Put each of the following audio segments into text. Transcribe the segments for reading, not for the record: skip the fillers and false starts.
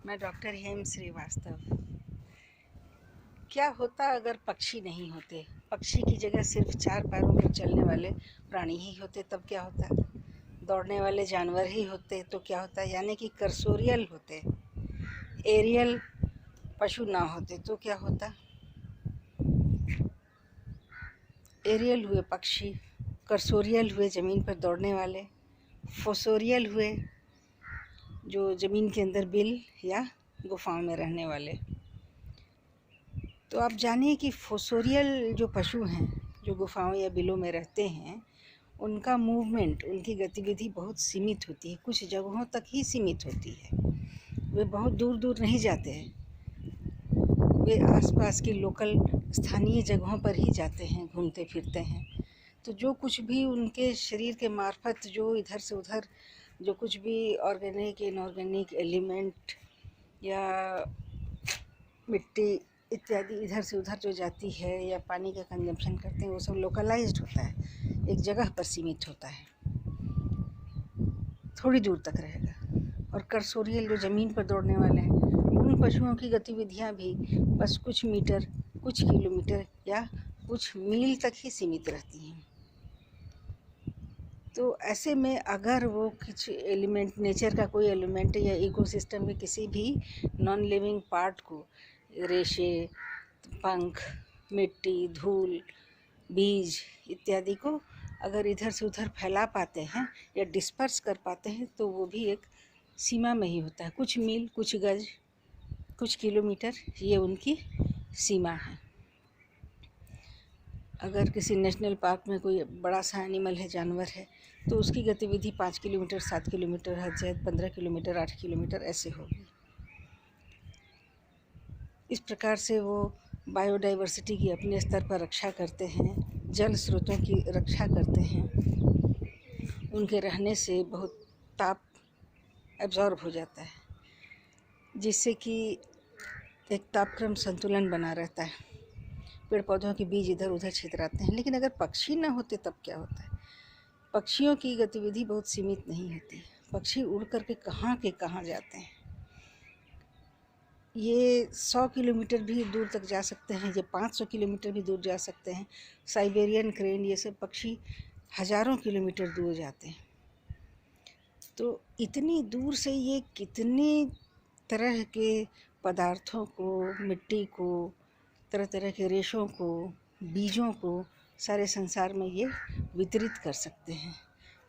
मैं डॉक्टर हेम श्रीवास्तव। क्या होता अगर पक्षी नहीं होते? पक्षी की जगह सिर्फ 4 पैरों पर चलने वाले प्राणी ही होते, तब क्या होता? दौड़ने वाले जानवर ही होते तो क्या होता? यानी कि कर्सोरियल होते, एरियल पशु ना होते तो क्या होता? एरियल हुए पक्षी, कर्सोरियल हुए ज़मीन पर दौड़ने वाले, फोसोरियल हुए जो ज़मीन के अंदर बिल या गुफाओं में रहने वाले। तो आप जानिए कि फोसोरियल जो पशु हैं, जो गुफाओं या बिलों में रहते हैं, उनका मूवमेंट, उनकी गतिविधि बहुत सीमित होती है, कुछ जगहों तक ही सीमित होती है। वे बहुत दूर दूर नहीं जाते हैं, वे आसपास की लोकल स्थानीय जगहों पर ही जाते हैं, घूमते फिरते हैं। तो जो कुछ भी उनके शरीर के मार्फत जो इधर से उधर जो कुछ भी ऑर्गेनिक इनऑर्गेनिक एलिमेंट या मिट्टी इत्यादि इधर से उधर जो जाती है या पानी का कंजम्पशन करते हैं, वो सब लोकलाइज्ड होता है, एक जगह पर सीमित होता है, थोड़ी दूर तक रहेगा। और कर्सोरियल जो ज़मीन पर दौड़ने वाले हैं, उन पशुओं की गतिविधियाँ भी बस कुछ मीटर, कुछ किलोमीटर या कुछ मील तक ही सीमित रहती हैं। तो ऐसे में अगर वो कुछ एलिमेंट, नेचर का कोई एलिमेंट या इकोसिस्टम के किसी भी नॉन लिविंग पार्ट को, रेशे, पंख, मिट्टी, धूल, बीज इत्यादि को अगर इधर से उधर फैला पाते हैं या डिस्पर्स कर पाते हैं, तो वो भी एक सीमा में ही होता है। कुछ मील, कुछ गज, कुछ किलोमीटर, ये उनकी सीमा है। अगर किसी नेशनल पार्क में कोई बड़ा सा एनिमल है, जानवर है, तो उसकी गतिविधि 5 किलोमीटर, 7 किलोमीटर, हद से 15 किलोमीटर, 8 किलोमीटर ऐसे होगी। इस प्रकार से वो बायोडाइवर्सिटी की अपने स्तर पर रक्षा करते हैं, जल स्रोतों की रक्षा करते हैं। उनके रहने से बहुत ताप एब्जॉर्ब हो जाता है, जिससे कि एक तापक्रम संतुलन बना रहता है। पेड़ पौधों के बीज इधर उधर छितराते हैं। लेकिन अगर पक्षी ना होते तब क्या होता है? पक्षियों की गतिविधि बहुत सीमित नहीं होती। पक्षी उड़ करके कहाँ के कहाँ जाते हैं। ये 100 किलोमीटर भी दूर तक जा सकते हैं, ये 500 किलोमीटर भी दूर जा सकते हैं। साइबेरियन क्रेन, ये सब पक्षी हज़ारों किलोमीटर दूर जाते हैं। तो इतनी दूर से ये कितनी तरह के पदार्थों को, मिट्टी को, तरह तरह के रेशों को, बीजों को सारे संसार में ये वितरित कर सकते हैं।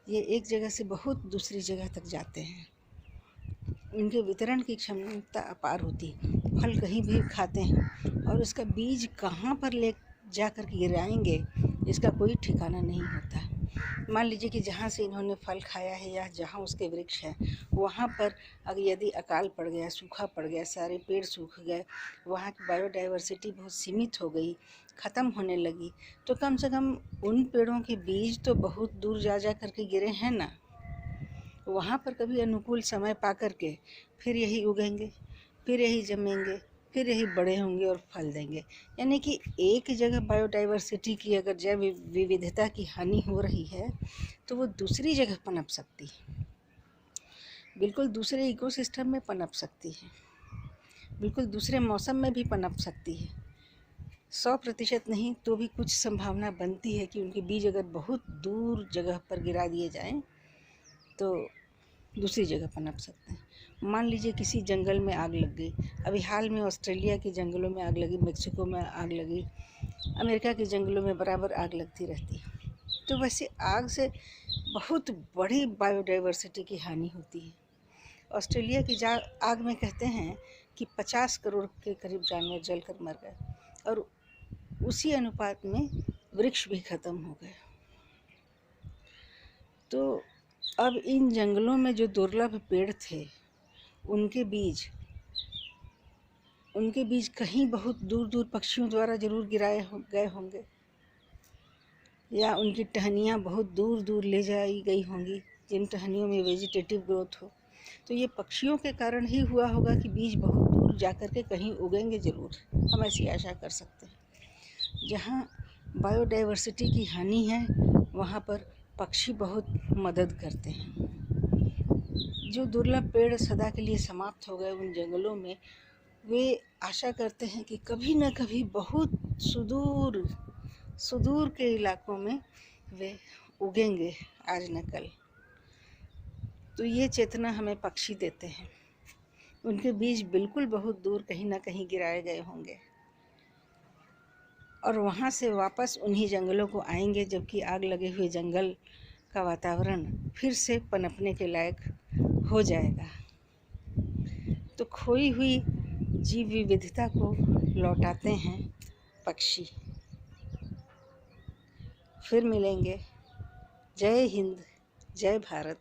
ये एक जगह से बहुत दूसरी जगह तक जाते हैं। इनके वितरण की क्षमता अपार होती है। फल कहीं भी खाते हैं और उसका बीज कहाँ पर ले जा कर के गिराएंगे, इसका कोई ठिकाना नहीं होता। मान लीजिए कि जहाँ से इन्होंने फल खाया है या जहाँ उसके वृक्ष हैं, वहाँ पर अगर यदि अकाल पड़ गया, सूखा पड़ गया, सारे पेड़ सूख गए, वहाँ की बायोडाइवर्सिटी बहुत सीमित हो गई, ख़त्म होने लगी, तो कम से कम उन पेड़ों के बीज तो बहुत दूर जा जा कर के गिरे हैं ना। वहाँ पर कभी अनुकूल समय पा कर के फिर यही उगेंगे, फिर यही जमेंगे, फिर यही बड़े होंगे और फल देंगे। यानी कि एक जगह बायोडाइवर्सिटी की अगर जैव विविधता की हानि हो रही है, तो वो दूसरी जगह पनप सकती है, बिल्कुल दूसरे इकोसिस्टम में पनप सकती है, बिल्कुल दूसरे मौसम में भी पनप सकती है। 100% नहीं तो भी कुछ संभावना बनती है कि उनके बीज अगर बहुत दूर जगह पर गिरा दिए जाएं, तो दूसरी जगह पनप सकते हैं। मान लीजिए किसी जंगल में आग लग गई। अभी हाल में ऑस्ट्रेलिया के जंगलों में आग लगी, मेक्सिको में आग लगी, अमेरिका के जंगलों में बराबर आग लगती रहती है। तो वैसे आग से बहुत बड़ी बायोडाइवर्सिटी की हानि होती है। ऑस्ट्रेलिया की आग में कहते हैं कि 50 करोड़ के करीब जानवर जलकर मर गए और उसी अनुपात में वृक्ष भी खत्म हो गए। तो अब इन जंगलों में जो दुर्लभ पेड़ थे, उनके बीज कहीं बहुत दूर दूर पक्षियों द्वारा जरूर गिराए गए होंगे, या उनकी टहनियाँ बहुत दूर दूर ले जाई गई होंगी, जिन टहनियों में वेजिटेटिव ग्रोथ हो। तो ये पक्षियों के कारण ही हुआ होगा कि बीज बहुत दूर जा कर के कहीं उगेंगे ज़रूर, हम ऐसी आशा कर सकते हैं। जहाँ बायोडाइवर्सिटी की हानि है, वहाँ पर पक्षी बहुत मदद करते हैं। जो दुर्लभ पेड़ सदा के लिए समाप्त हो गए उन जंगलों में, वे आशा करते हैं कि कभी न कभी बहुत सुदूर सुदूर के इलाकों में वे उगेंगे आज न कल। तो ये चेतना हमें पक्षी देते हैं। उनके बीज बिल्कुल बहुत दूर कहीं ना कहीं गिराए गए होंगे और वहाँ से वापस उन्हीं जंगलों को आएंगे, जबकि आग लगे हुए जंगल का वातावरण फिर से पनपने के लायक हो जाएगा। तो खोई हुई जीव विविधता को लौटाते हैं पक्षी। फिर मिलेंगे। जय हिंद, जय भारत।